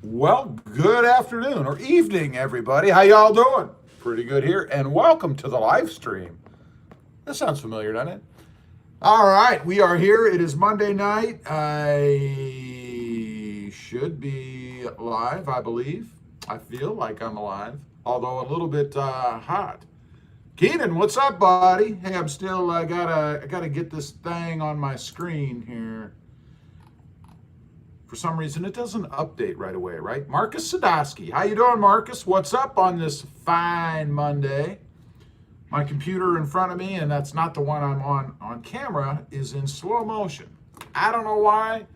Well, good afternoon or evening, everybody. How y'all doing? Pretty good here, and welcome to the live stream. That sounds familiar, doesn't it? All right, we are here. It is Monday night. I should be live, I believe. I feel like I'm alive, although a little bit hot. Keenan, what's up, buddy? Hey, I'm still I gotta get this thing on my screen here. For some reason, it doesn't update right away, right? Marcus Sadowski. How you doing, Marcus? What's up on this fine Monday? My computer in front of me, and that's not the one I'm on camera, is in slow motion. I don't know why.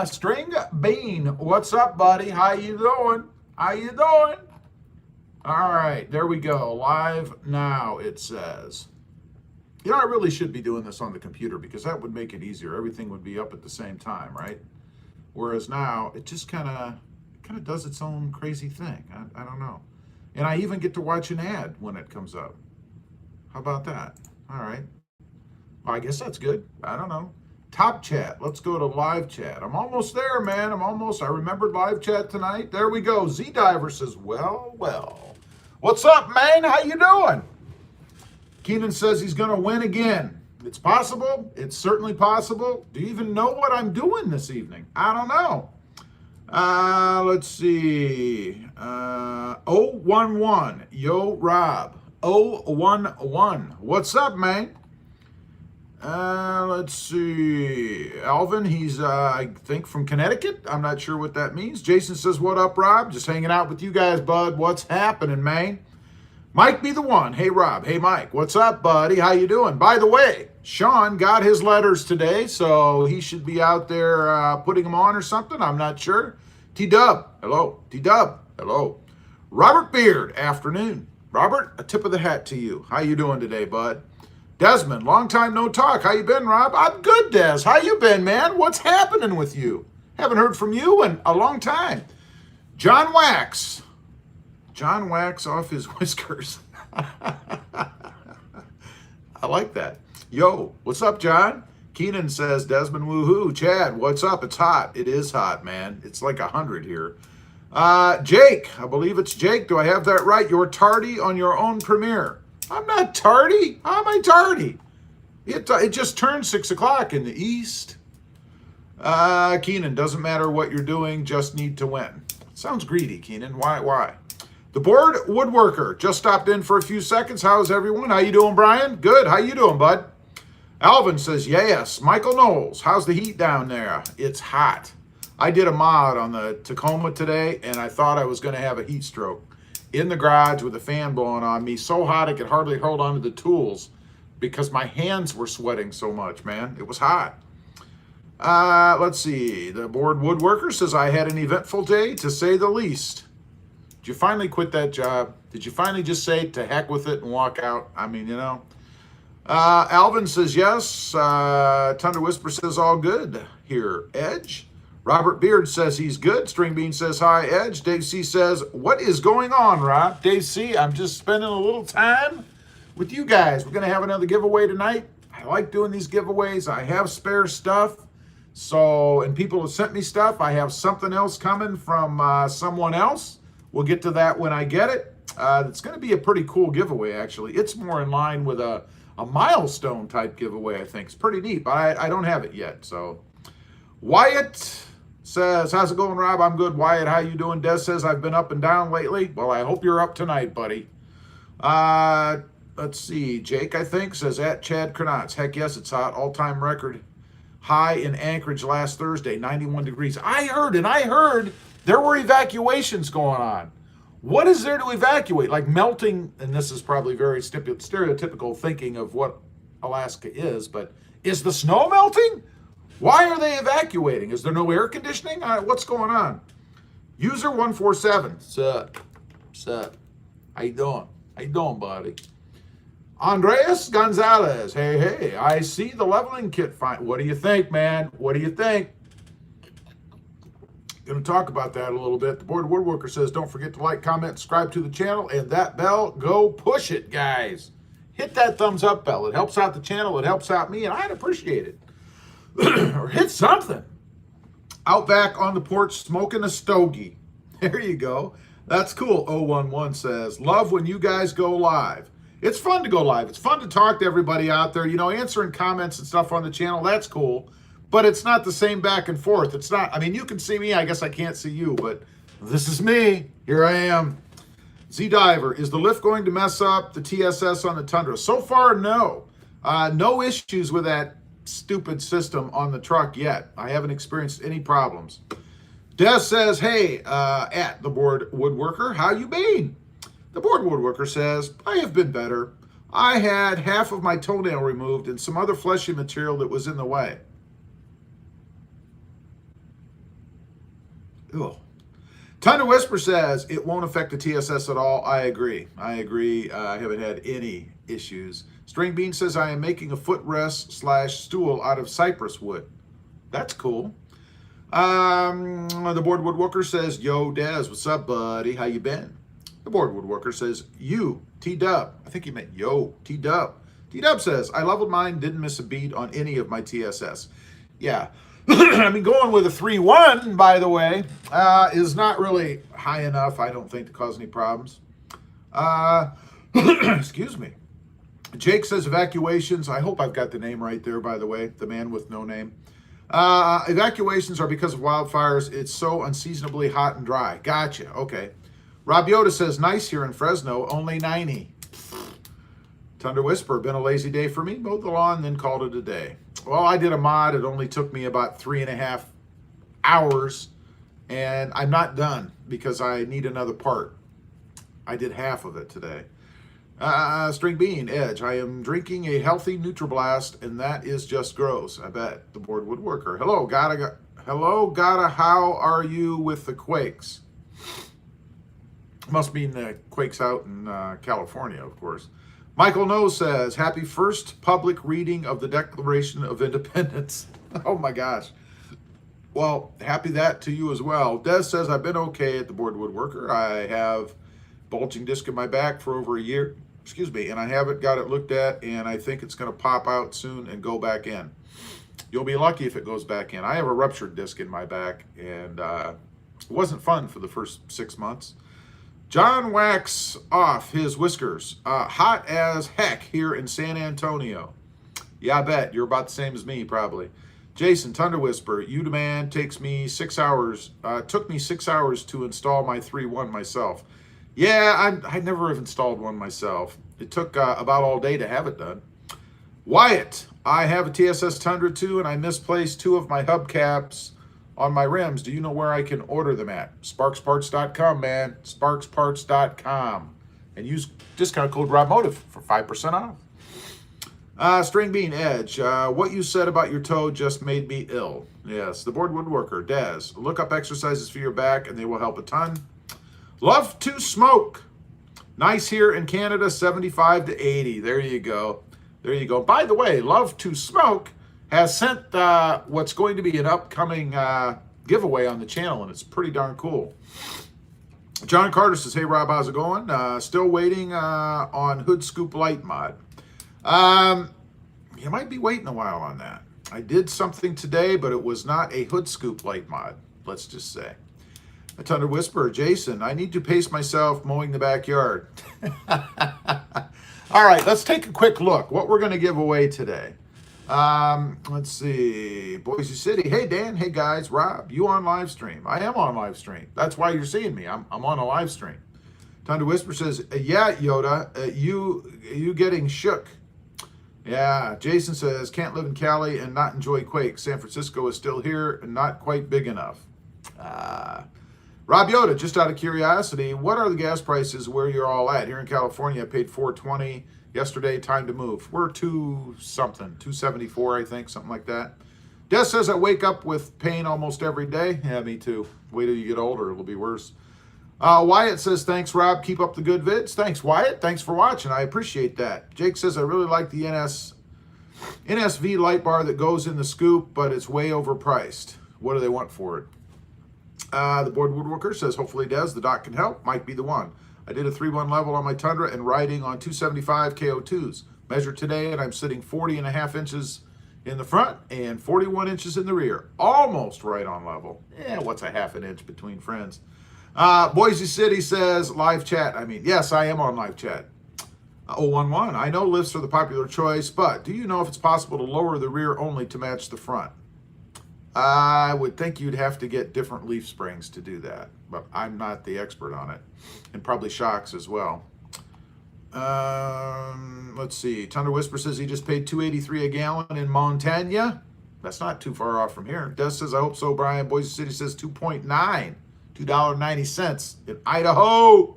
String Bean, what's up, buddy? How you doing? How you doing? All right, there we go. Live now, it says. You know, I really should be doing this on the computer because that would make it easier. Everything would be up at the same time, right? Whereas now, it just kind of does its own crazy thing. I don't know. And I even get to watch an ad when it comes up. How about that? All right. Well, I guess that's good. I don't know. Top chat. Let's go to live chat. I'm almost there, man. I remembered live chat tonight. There we go. Z-Diver says, well. What's up, man? How you doing? Keenan says he's going to win again. It's possible. It's certainly possible. Do you even know what I'm doing this evening? I don't know. Let's see. 011. Yo, Rob. 011. What's up, man? Let's see. Alvin, he's, I think, from Connecticut. I'm not sure what that means. Jason says, what up, Rob? Just hanging out with you guys, bud. What's happening, man? Mike be the one. Hey, Rob. Hey, Mike. What's up, buddy? How you doing? By the way, Sean got his letters today, so he should be out there putting them on or something. I'm not sure. T-Dub. Hello. T-Dub. Hello. Robert Beard. Afternoon. Robert, a tip of the hat to you. How you doing today, bud? Desmond, long time no talk. How you been, Rob? I'm good, Des. How you been, man? What's happening with you? Haven't heard from you in a long time. John Wax. John Wax off his whiskers. I like that. Yo, what's up, John? Keenan says, Desmond, woohoo. Chad, what's up? It's hot. It is hot, man. It's like 100 here. Jake, I believe it's Jake. Do I have that right? You're tardy on your own premiere. I'm not tardy. How am I tardy? It just turned 6 o'clock in the east. Keenan, doesn't matter what you're doing, just need to win. Sounds greedy, Keenan. Why? The board woodworker just stopped in for a few seconds. How's everyone? How you doing, Brian? Good. How you doing, bud? Alvin says, yes. Michael Knowles, how's the heat down there? It's hot. I did a mod on the Tacoma today, and I thought I was going to have a heat stroke. In the garage with a fan blowing on me, so hot I could hardly hold on to the tools because my hands were sweating so much, man. It was hot. Let's see. The board woodworker says, I had an eventful day, to say the least. Did you finally quit that job? Did you finally just say, to heck with it and walk out? I mean, you know. Alvin says, yes. Tundra Whisper says, all good here. Edge. Robert Beard says he's good. String Bean says, hi, Edge. Dave C says, what is going on, Rob? Dave C, I'm just spending a little time with you guys. We're going to have another giveaway tonight. I like doing these giveaways. I have spare stuff. So, and people have sent me stuff. I have something else coming from someone else. We'll get to that when I get it. It's going to be a pretty cool giveaway, actually. It's more in line with a milestone type giveaway, I think. It's pretty neat, but I don't have it yet. So, Wyatt says, how's it going, Rob? I'm good. Wyatt, how you doing? Des says, I've been up and down lately. Well, I hope you're up tonight, buddy. Let's see. Jake, I think, says, at Chad Kranatz. Heck yes, it's hot. All-time record high in Anchorage last Thursday, 91 degrees. I heard there were evacuations going on. What is there to evacuate? Like melting, and this is probably very stereotypical thinking of what Alaska is, but is the snow melting? Why are they evacuating? Is there no air conditioning? What's going on? User 147. Sup? How you doing? How you doing, buddy? Andreas Gonzalez. Hey, I see the leveling kit fine. What do you think, man? What do you think? Going to talk about that a little bit. The board woodworker says, don't forget to like, comment, subscribe to the channel, and that bell, go push it, guys. Hit that thumbs up bell. It helps out the channel. It helps out me, and I'd appreciate it. Or hit something. Out back on the porch smoking a stogie. There you go. That's cool. 011 says, love when you guys go live. It's fun to go live. It's fun to talk to everybody out there. You know, answering comments and stuff on the channel, that's cool. But it's not the same back and forth. It's not, I mean, you can see me. I guess I can't see you, but this is me. Here I am. Z-Diver, is the lift going to mess up the TSS on the Tundra? So far, no. No issues with that stupid system on the truck yet. I haven't experienced any problems. Des says, hey, at the board woodworker, how you been? The board woodworker says, I have been better. I had half of my toenail removed and some other fleshy material that was in the way. Ugh. Tundra Whisper says, it won't affect the TSS at all. I agree. I haven't had any issues. String Bean says, I am making a footrest / stool out of cypress wood. That's cool. The board woodworker says, yo, Dez, what's up, buddy? How you been? The board woodworker says, you, T-Dub. I think he meant yo, T-Dub. T-Dub says, I leveled mine, didn't miss a beat on any of my TSS. Yeah. I mean, going with a 3-1, by the way, is not really high enough, I don't think, to cause any problems. Excuse me. Jake says evacuations. I hope I've got the name right there, by the way, the man with no name. Evacuations are because of wildfires. It's so unseasonably hot and dry. Gotcha. Okay. Rob Yoda says, nice here in Fresno, only 90. Tundra Whisper, been a lazy day for me. Mowed the lawn, then called it a day. Well, I did a mod. It only took me about 3.5 hours, and I'm not done because I need another part. I did half of it today. String Bean, Edge, I am drinking a healthy NutriBlast, and that is just gross. I bet. The board woodworker. Hello, Gotta, how are you with the quakes? Must mean the quakes out in California, of course. Michael No says, happy first public reading of the Declaration of Independence. Oh my gosh. Well, happy that to you as well. Des says, I've been okay at the board woodworker. I have bulging disc in my back for over a year. Excuse me. And I haven't got it looked at, and I think it's going to pop out soon and go back in. You'll be lucky if it goes back in. I have a ruptured disc in my back, and it wasn't fun for the first 6 months. John whacks off his whiskers. Hot as heck here in San Antonio. Yeah, I bet. You're about the same as me, probably. Jason, Tundra Whisper, you demand takes me 6 hours. Took me 6 hours to install my 3-1 myself. Yeah, I never have installed one myself. It took about all day to have it done. Wyatt, I have a TSS Tundra too, and I misplaced 2 of my hubcaps on my rims. Do you know where I can order them at? SparksParts.com, man. SparksParts.com. And use discount code RobMotive for 5% off. String Bean Edge, what you said about your toe just made me ill. Yes, the board woodworker, Des. Look up exercises for your back and they will help a ton. Love to smoke. Nice here in Canada, 75 to 80. There you go. There you go. By the way, Love to Smoke has sent what's going to be an upcoming giveaway on the channel, and it's pretty darn cool. John Carter says, hey, Rob, how's it going? Still waiting on Hood Scoop Light mod. You might be waiting a while on that. I did something today, but it was not a Hood Scoop Light mod, let's just say. A Tundra Whisperer, Jason, I need to pace myself mowing the backyard. All right, let's take a quick look. What we're going to give away today. Let's see. Boise City. Hey, Dan. Hey, guys. Rob, you on live stream? I am on live stream. That's why you're seeing me. I'm on a live stream. Tundra Whisper says, yeah, Yoda, you getting shook. Yeah. Jason says, can't live in Cali and not enjoy Quake. San Francisco is still here and not quite big enough. Rob Yoda, just out of curiosity, what are the gas prices where you're all at? Here in California, I paid $4.20 yesterday. Time to move. We're $2.74, I think, something like that. Des says I wake up with pain almost every day. Yeah, me too. Wait till you get older, it'll be worse. Wyatt says, thanks, Rob. Keep up the good vids. Thanks, Wyatt. Thanks for watching. I appreciate that. Jake says, I really like the NSV light bar that goes in the scoop, but it's way overpriced. What do they want for it? The board woodworker says, hopefully Des, the doc can help. Might be the one. I did a 3-1 level on my Tundra and riding on 275 KO2s. Measured today, and I'm sitting 40.5 inches in the front and 41 inches in the rear. Almost right on level. What's a half an inch between friends? Boise City says, live chat. Yes, I am on live chat. 011, I know lifts are the popular choice, but do you know if it's possible to lower the rear only to match the front? I would think you'd have to get different leaf springs to do that, but I'm not the expert on it, and probably shocks as well. Let's see. Tundra Whisper says he just paid $2.83 a gallon in Montana. That's not too far off from here. Des says, I hope so, Brian. Boise City says $2.9, $2.90 in Idaho.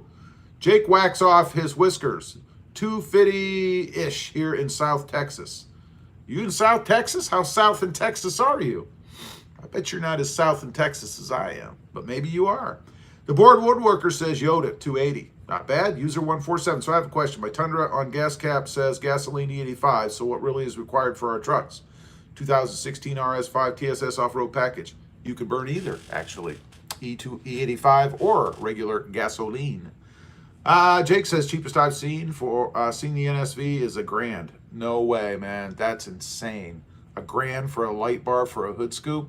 Jake whacks off his whiskers. $2.50-ish here in South Texas. You in South Texas? How south in Texas are you? I bet you're not as south in Texas as I am, but maybe you are. The board woodworker says Yoda, $2.80. Not bad. User 147. So I have a question. My Tundra on gas cap says gasoline E85. So what really is required for our trucks? 2016 RS5 TSS off-road package. You could burn either, actually. E85 or regular gasoline. Jake says cheapest I've seen for seeing the NSV is $1,000. No way, man. That's insane. $1,000 for a light bar for a hood scoop?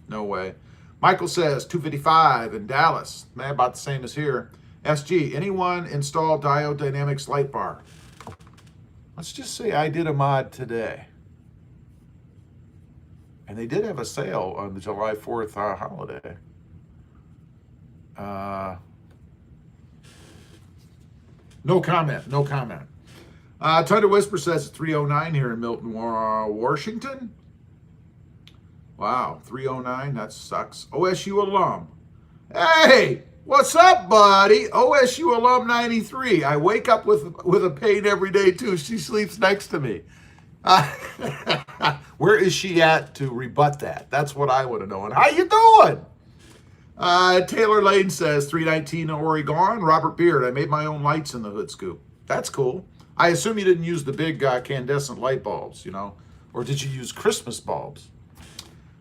No way. Michael says $255 in Dallas. Man, about the same as here. SG, anyone install Diode Dynamics light bar? Let's just say I did a mod today. And they did have a sale on the July 4th holiday. No comment. Tundra Whisper says it's 309 here in Milton, Washington. Wow, 309, that sucks. OSU alum. Hey, what's up, buddy? OSU alum 93. I wake up with a pain every day, too. She sleeps next to me. Where is she at to rebut that? That's what I want to know. And how you doing? Taylor Lane says 319 Oregon. Robert Beard, I made my own lights in the hood scoop. That's cool. I assume you didn't use the big incandescent light bulbs, or did you use Christmas bulbs?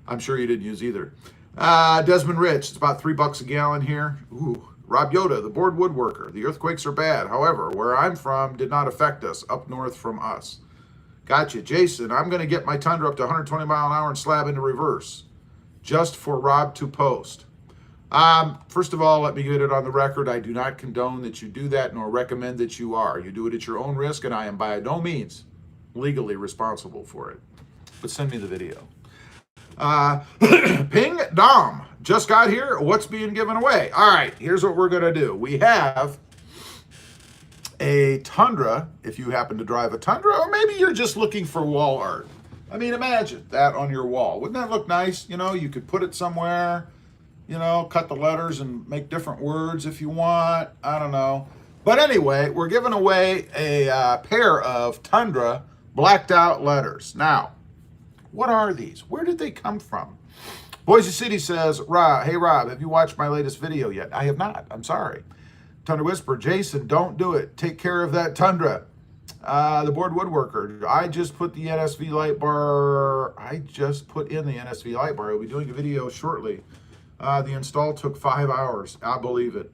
I'm sure you didn't use either. Desmond Rich, it's about $3 a gallon here. Ooh. Rob Yoda, the board woodworker. The earthquakes are bad. However, where I'm from did not affect us. Up north from us. Gotcha. Jason, I'm going to get my Tundra up to 120 mile an hour and slab into reverse. Just for Rob to post. First of all, let me get it on the record. I do not condone that you do that, nor recommend that you are. You do it at your own risk, and I am by no means legally responsible for it. But send me the video. Ping Dom just got here. What's being given away? All right, here's what we're going to do. We have a Tundra, if you happen to drive a Tundra, or maybe you're just looking for wall art. Imagine that on your wall. Wouldn't that look nice? You could put it somewhere, cut the letters and make different words if you want. I don't know. But anyway, we're giving away a pair of Tundra blacked out letters. Now, what are these? Where did they come from? Boise City says, hey Rob, have you watched my latest video yet? I have not. I'm sorry. Tundra Whisper, Jason, don't do it. Take care of that Tundra. The board woodworker, I just put in the NSV light bar. I'll be doing a video shortly. The install took 5 hours. I believe it.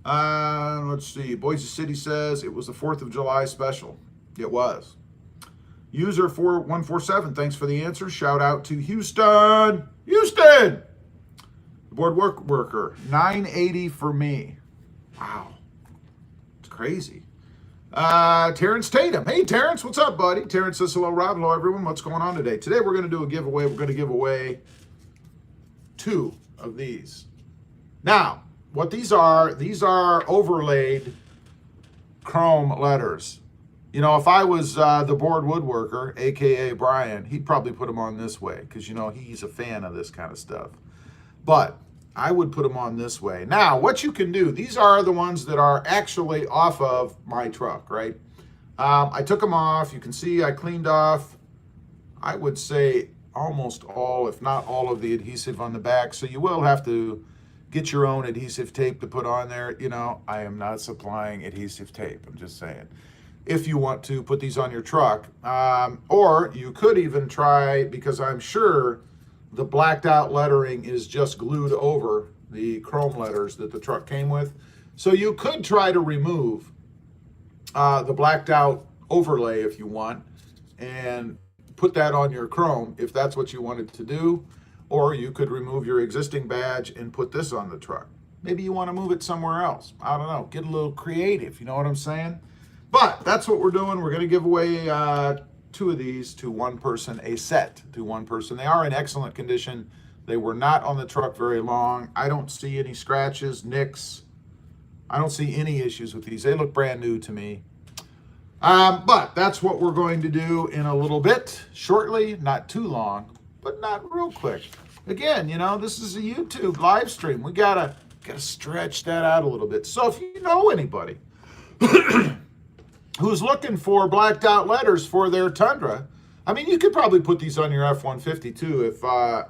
Let's see. Boise City says it was the 4th of July special. It was. User 4147, thanks for the answer. Shout out to Houston. The board worker, $9.80 for me. Wow. It's crazy. Terrence Tatum. Hey, Terrence, what's up, buddy? Terrence says, hello, Rob. Hello, everyone. What's going on today? Today, we're going to do a giveaway. We're going to give away 2 of these. Now, what these are overlaid chrome letters. If I was the board woodworker, a.k.a. Brian, he'd probably put them on this way because, he's a fan of this kind of stuff. But I would put them on this way. Now, what you can do, these are the ones that are actually off of my truck, right? I took them off. You can see I cleaned off, I would say, almost all, if not all of the adhesive on the back. So you will have to get your own adhesive tape to put on there. I am not supplying adhesive tape. I'm just saying. If you want to put these on your truck, or you could even try, because I'm sure the blacked out lettering is just glued over the chrome letters that the truck came with. So you could try to remove the blacked out overlay if you want, and put that on your chrome if that's what you wanted to do, or you could remove your existing badge and put this on the truck. Maybe you want to move it somewhere else. I don't know. Get a little creative. You know what I'm saying? But that's what we're doing. We're going to give away 2 of these to one person, a set to one person. They are in excellent condition. They were not on the truck very long. I don't see any scratches, nicks. I don't see any issues with these. They look brand new to me. But that's what we're going to do in a little bit, shortly, not too long, but not real quick. Again, you know, this is a YouTube live stream. We gotta stretch that out a little bit. So if you know anybody who's looking for blacked out letters for their Tundra, I mean, you could probably put these on your F-150 too.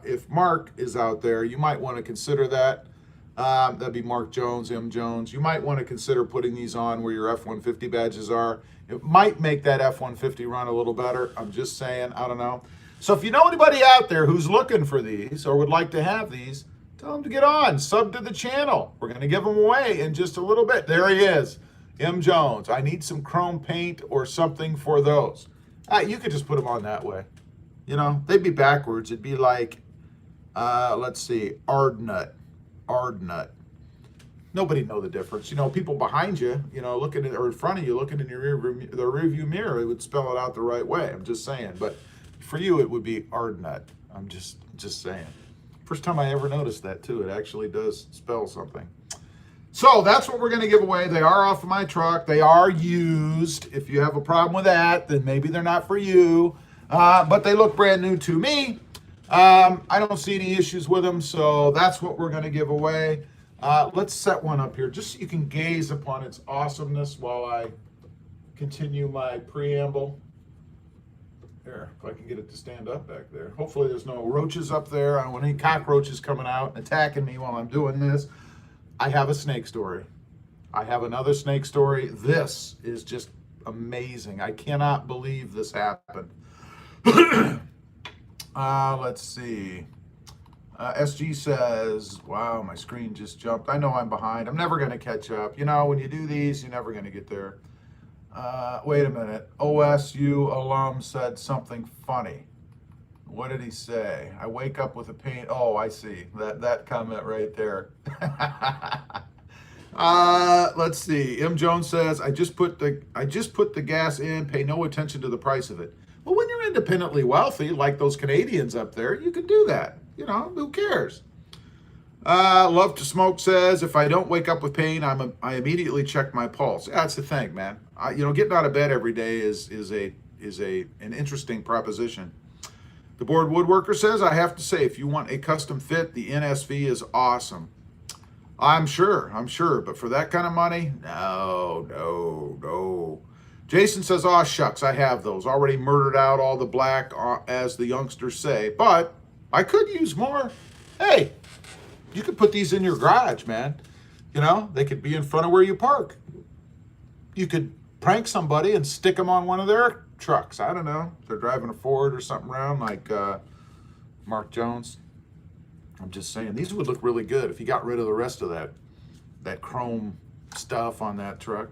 If Mark is out there, you might want to consider that. That'd be Mark Jones, M. Jones. You might want to consider putting these on where your F-150 badges are. It might make that F-150 run a little better. I'm just saying, I don't know. So if you know anybody out there who's looking for these or would like to have these, tell them to get on, sub to the channel. We're going to give them away in just a little bit. There he is, M. Jones. I need some chrome paint or something for those. You could just put them on that way. You know, they'd be backwards. It'd be like, let's see, Ardnut. Nobody know the difference. You know, people behind you, you know, looking at, or in front of you, looking in your rearview mirror, it would spell it out the right way. I'm just saying. But for you, it would be Ardnut. I'm just saying. First time I ever noticed that too. It actually does spell something. So that's what we're going to give away. They are off of my truck. They are used. If you have a problem with that, then maybe they're not for you. But they look brand new to me. I don't see any issues with them. So that's what we're going to give away. Let's set one up here just so you can gaze upon its awesomeness while I continue my preamble. There, if I can get it to stand up back there. Hopefully there's no roaches up there. I don't want any cockroaches coming out and attacking me while I'm doing this. I have a snake story. I have another snake story. This is just amazing. I cannot believe this happened. Let's see. SG says, wow, my screen just jumped. I know I'm behind. I'm never going to catch up. You know, when you do these, you're never going to get there. Wait a minute. OSU alum said something funny. What did he say? I wake up with a pain. Oh, I see. That comment right there. Let's see. M. Jones says, I just put the gas in, pay no attention to the price of it. Well, when you're independently wealthy, like those Canadians up there, you can do that. You know, who cares? Love to Smoke says, if I don't wake up with pain, I immediately check my pulse. That's the thing, man. You know, getting out of bed every day is an interesting proposition. The Board Woodworker says, I have to say, if you want a custom fit, the NSV is awesome. I'm sure. But for that kind of money, no. Jason says, aw, shucks, I have those. Already murdered out all the black, as the youngsters say. But I could use more. Hey, you could put these in your garage, man. You know, they could be in front of where you park. You could prank somebody and stick them on one of their trucks. I don't know. If they're driving a Ford or something around like Mark Jones. I'm just saying, these would look really good if you got rid of the rest of that chrome stuff on that truck.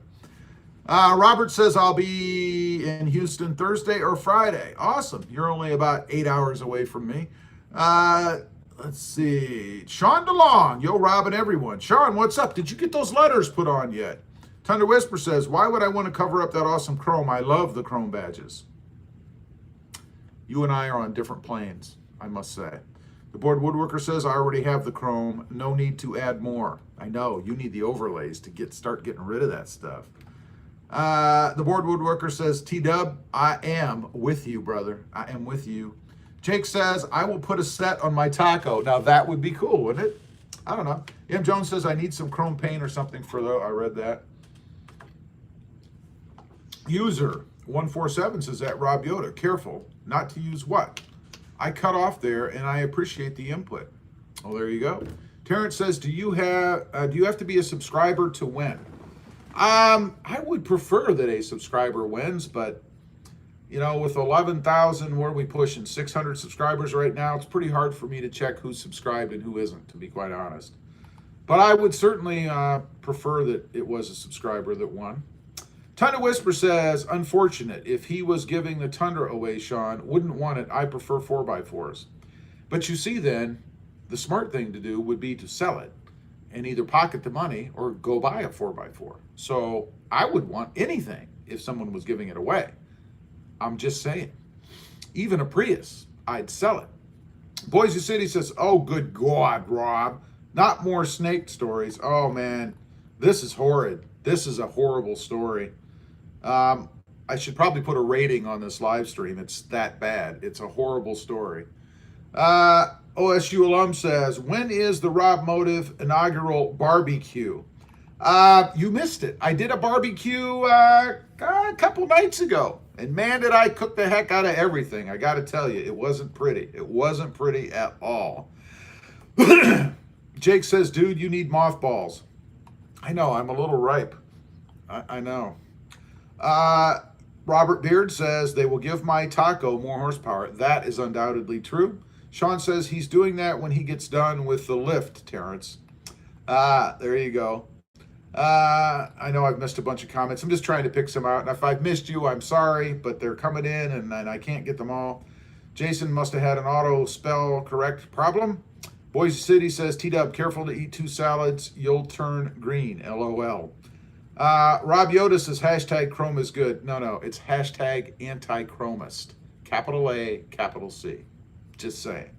Robert says, I'll be in Houston Thursday or Friday. Awesome. You're only about 8 hours away from me. Let's see. Sean DeLong. Yo, Rob and everyone. Sean, what's up? Did you get those letters put on yet? Thunder Whisper says, why would I want to cover up that awesome chrome? I love the chrome badges. You and I are on different planes, I must say. The Board Woodworker says, I already have the chrome. No need to add more. I know. You need the overlays to start getting rid of that stuff. The Board Woodworker says, T-Dub, I am with you, brother. I am with you. Jake says, I will put a set on my taco. Now, that would be cool, wouldn't it? I don't know. M. Jones says, I need some chrome paint or something for the... I read that. User 147 says that Rob Yoda, careful not to use what? I cut off there, and I appreciate the input. Oh, there you go. Terrence says, do you have to be a subscriber to win? I would prefer that a subscriber wins, but you know, with 11,000, what are we pushing? 600 subscribers right now. It's pretty hard for me to check who's subscribed and who isn't, to be quite honest. But I would certainly prefer that it was a subscriber that won. Tundra Whisper says, unfortunate. If he was giving the Tundra away, Sean, wouldn't want it. I prefer 4x4s. But you see then, the smart thing to do would be to sell it and either pocket the money or go buy a 4x4. So I would want anything if someone was giving it away. I'm just saying. Even a Prius, I'd sell it. Boise City says, oh, good God, Rob. Not more snake stories. Oh, man, this is horrid. This is a horrible story. I should probably put a rating on this live stream. It's that bad. It's a horrible story. OSU alum says, when is the RobMotive inaugural barbecue? You missed it. I did a barbecue a couple nights ago. And man, did I cook the heck out of everything. I got to tell you, it wasn't pretty. It wasn't pretty at all. Jake says, dude, you need mothballs. I know, I'm a little ripe. I know. Robert Beard says, they will give my taco more horsepower. That is undoubtedly true. Sean says he's doing that when he gets done with the lift, Terrence. There you go. I know I've missed a bunch of comments. I'm just trying to pick some out. And if I've missed you, I'm sorry, but they're coming in and I can't get them all. Jason must have had an auto spell correct problem. Boise City says, T-Dub, careful to eat 2 salads. You'll turn green. LOL. Rob Yoda says, hashtag Chrome is good. No, it's hashtag anti-chromist. Capital A, capital C. Just saying.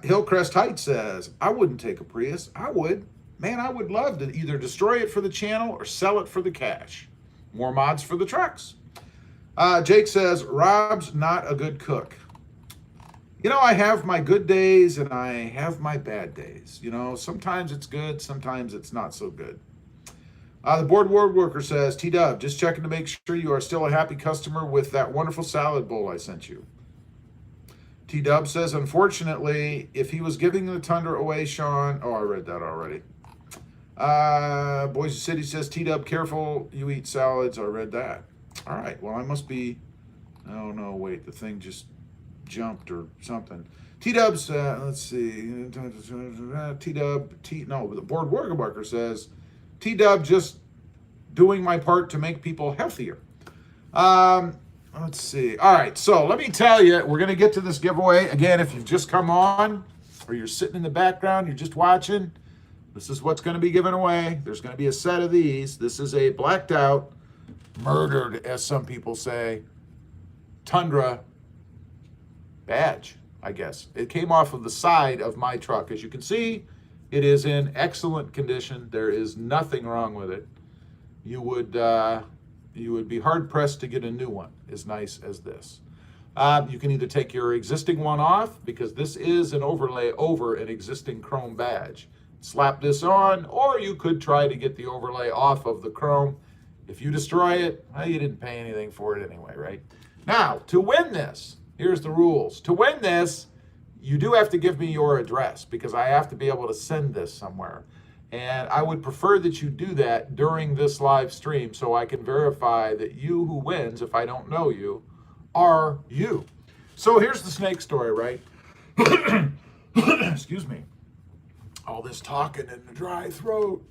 Hillcrest Heights says, I wouldn't take a Prius. I would. Man, I would love to either destroy it for the channel or sell it for the cash. More mods for the trucks. Jake says, Rob's not a good cook. You know, I have my good days and I have my bad days. You know, sometimes it's good, sometimes it's not so good. The board worker says, T-Dub, just checking to make sure you are still a happy customer with that wonderful salad bowl I sent you. T-Dub says, unfortunately, if he was giving the Tundra away, Sean, oh, I read that already. Boise City says, T-Dub, careful, you eat salads. I read that. All right, well, I must be, oh, no, wait, the thing just jumped or something. T-Dub's, let's see, T-Dub, no, the board worker says, T-Dub just doing my part to make people healthier. Let's see. All right, so let me tell you, we're going to get to this giveaway. Again, if you've just come on or you're sitting in the background, you're just watching, this is what's going to be given away. There's going to be a set of these. This is a blacked out, murdered, as some people say, Tundra badge, I guess. It came off of the side of my truck. As you can see, it is in excellent condition. There is nothing wrong with it. You would be hard-pressed to get a new one as nice as this. You can either take your existing one off, because this is an overlay over an existing chrome badge. Slap this on, or you could try to get the overlay off of the chrome. If you destroy it, well, you didn't pay anything for it anyway, right? Now, to win this, here's the rules. To win this, you do have to give me your address, because I have to be able to send this somewhere. And I would prefer that you do that during this live stream so I can verify that you who wins, if I don't know you, are you. So here's the snake story, right? Excuse me. All this talking in the dry throat.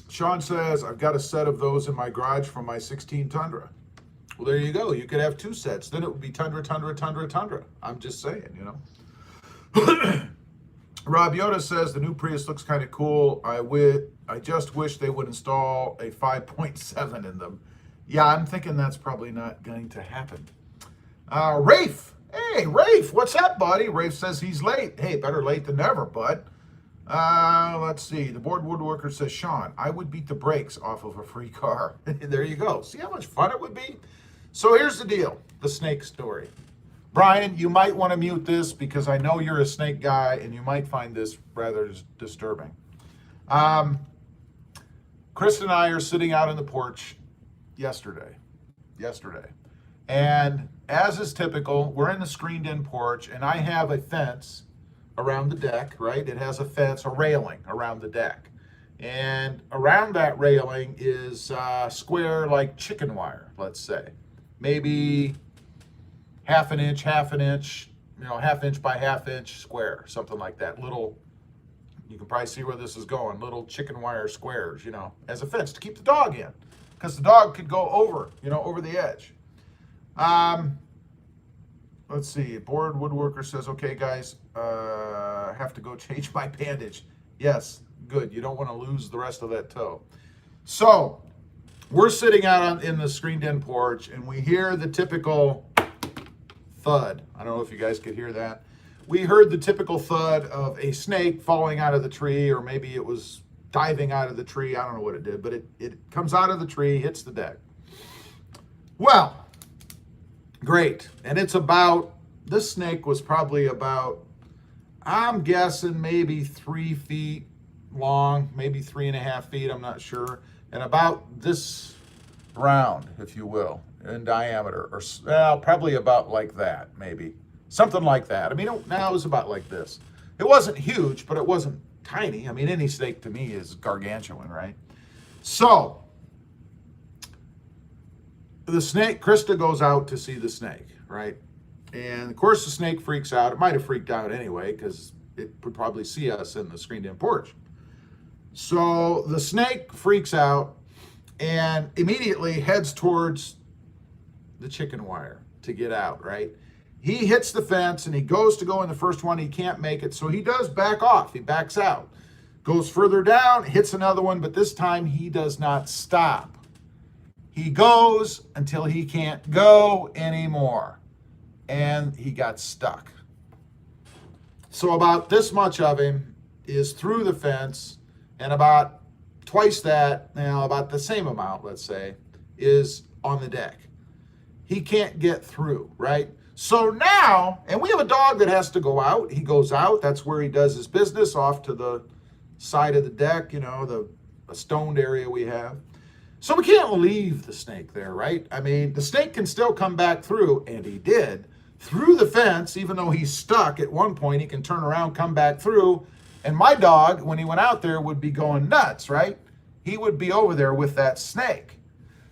Sean says, I've got a set of those in my garage from my 16 Tundra. Well, there you go. You could have 2 sets. Then it would be Tundra, Tundra, Tundra, Tundra. I'm just saying, you know. Rob Yoda says, the new Prius looks kind of cool. I just wish they would install a 5.7 in them. Yeah, I'm thinking that's probably not going to happen. Rafe. Hey, Rafe, what's up, buddy? Rafe says he's late. Hey, better late than never, bud. Let's see. The board woodworker says, Sean, I would beat the brakes off of a free car. There you go. See how much fun it would be? So here's the deal, the snake story. Brian, you might want to mute this because I know you're a snake guy and you might find this rather disturbing. Chris and I are sitting out on the porch yesterday. And as is typical, we're in the screened-in porch, and I have a fence around the deck, right? It has a fence, a railing around the deck. And around that railing is square like chicken wire, let's say. Maybe half an inch, you know, half inch by half inch square, something like that. Little You can probably see where this is going. Little chicken wire squares, as a fence to keep the dog in, because the dog could go over, over the edge. Let's see. Board woodworker says, okay, guys, have to go change my bandage. Yes, good. You don't want to lose the rest of that toe. So we're sitting out in the screened-in porch, and we hear the typical thud. I don't know if you guys could hear that. We heard the typical thud of a snake falling out of the tree, or maybe it was diving out of the tree. I don't know what it did, but it comes out of the tree, hits the deck. Well, great. And this snake was probably about, I'm guessing maybe 3 feet long, maybe 3.5 feet, I'm not sure. And about this round, if you will, in diameter, or probably about like that, maybe. Something like that. I mean, now it was about like this. It wasn't huge, but it wasn't tiny. I mean, any snake to me is gargantuan, right? So, the snake, Krista goes out to see the snake, right? And of course the snake freaks out. It might have freaked out anyway, because it would probably see us in the screened-in porch. So the snake freaks out and immediately heads towards the chicken wire to get out, right? He hits the fence and he goes to go in the first one. He can't make it, so he does back off. He backs out, goes further down, hits another one, but this time he does not stop. He goes until he can't go anymore, and he got stuck. So about this much of him is through the fence, and about twice that, about the same amount, let's say, is on the deck. He can't get through, right? So now, and we have a dog that has to go out. He goes out. That's where he does his business, off to the side of the deck, the stoned area we have. So we can't leave the snake there, right? I mean, the snake can still come back through, and he did, through the fence. Even though he's stuck at one point, he can turn around, come back through. And my dog, when he went out there, would be going nuts, right? He would be over there with that snake.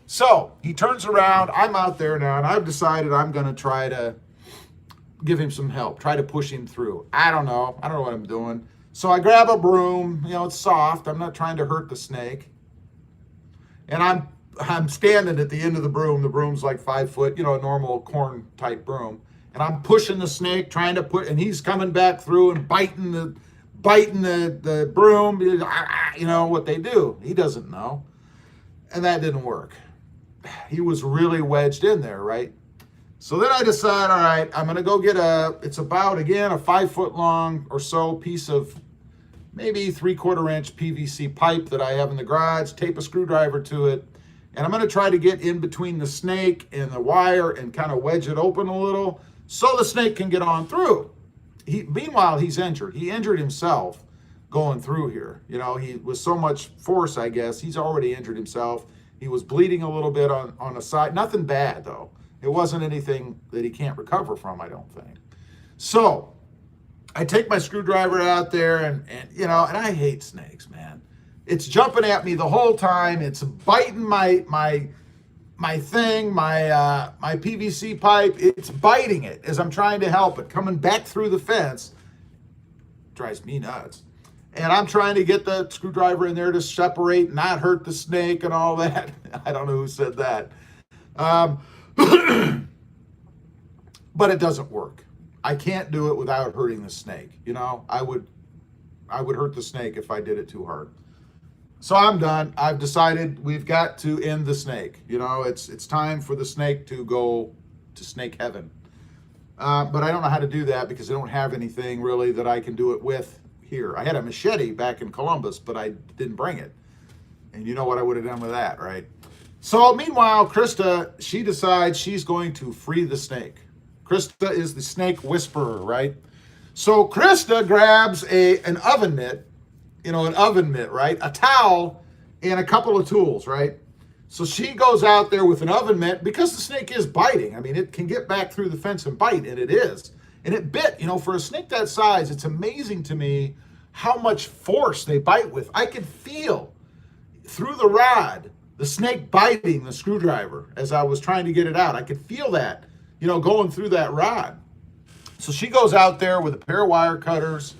So he turns around. I'm out there now, and I've decided I'm going to try to give him some help, try to push him through. I don't know what I'm doing. So I grab a broom. It's soft. I'm not trying to hurt the snake. And I'm standing at the end of the broom. The broom's like 5 foot, a normal corn type broom. And I'm pushing the snake, trying to and he's coming back through and biting the broom. What they do. He doesn't know. And that didn't work. He was really wedged in there, right? So then I decide, all right, I'm going to go get it's about, again, a 5 foot long or so piece of maybe 3/4 inch PVC pipe that I have in the garage, tape a screwdriver to it, and I'm going to try to get in between the snake and the wire and kind of wedge it open a little so the snake can get on through. Meanwhile, he's injured. He injured himself going through here. He was so much force, I guess. He's already injured himself. He was bleeding a little bit on the side. Nothing bad, though. It wasn't anything that he can't recover from, I don't think. So I take my screwdriver out there, and I hate snakes, man. It's jumping at me the whole time. It's biting my thing, my PVC pipe. It's biting it as I'm trying to help it, coming back through the fence. Drives me nuts. And I'm trying to get the screwdriver in there to separate, not hurt the snake and all that. I don't know who said that. But it doesn't work. I can't do it without hurting the snake. I would hurt the snake if I did it too hard. So I'm done. I've decided we've got to end the snake. It's time for the snake to go to snake heaven. But I don't know how to do that because I don't have anything really that I can do it with here. I had a machete back in Columbus, but I didn't bring it. And you know what I would have done with that, right? So meanwhile, Krista, she decides she's going to free the snake. Krista is the snake whisperer, right? So Krista grabs an oven mitt, right? A towel and a couple of tools, right? So she goes out there with an oven mitt because the snake is biting. I mean, it can get back through the fence and bite, and it is. And it bit, for a snake that size, it's amazing to me how much force they bite with. I could feel through the rod the snake biting the screwdriver as I was trying to get it out. I could feel that, going through that rod. So she goes out there with a pair of wire cutters,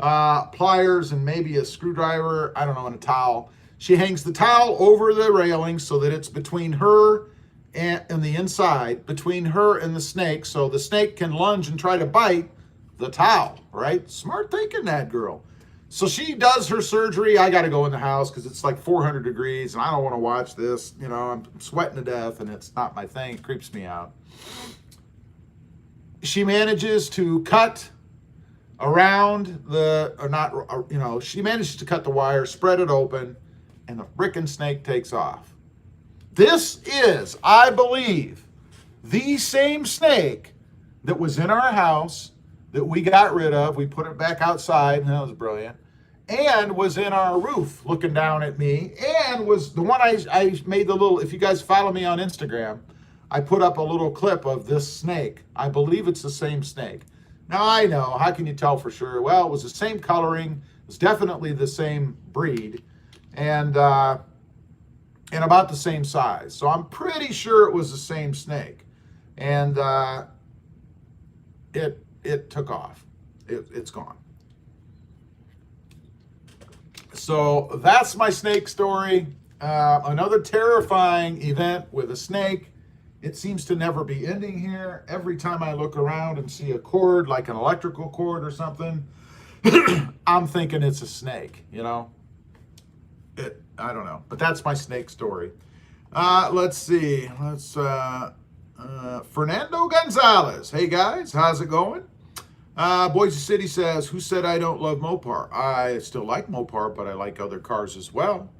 pliers and maybe a screwdriver, I don't know, and a towel. She hangs the towel over the railing so that it's between her and the inside, between her and the snake, so the snake can lunge and try to bite the towel, right? Smart thinking, that girl. So she does her surgery. I got to go in the house because it's like 400 degrees and I don't want to watch this. You know, I'm sweating to death and it's not my thing. It creeps me out. She manages to cut around the, or not, or, you know, she manages to cut the wire, spread it open, and the frickin' snake takes off. This is, I believe, the same snake that was in our house that we got rid of. We put it back outside, and that was brilliant, and was in our roof looking down at me, and was the one I made the little, if you guys follow me on Instagram, I put up a little clip of this snake. I believe it's the same snake. Now, I know, how can you tell for sure? Well, it was the same coloring, it was definitely the same breed, and about the same size. So I'm pretty sure it was the same snake. And it took off. It's gone. So that's my snake story. Another terrifying event with a snake. It seems to never be ending here. Every time I look around and see a cord, like an electrical cord or something, I'm thinking it's a snake, you know? I don't know, but that's my snake story. Let's see. Fernando Gonzalez. Hey guys, how's it going? Boise City says, who said I don't love Mopar? I still like Mopar, but I like other cars as well.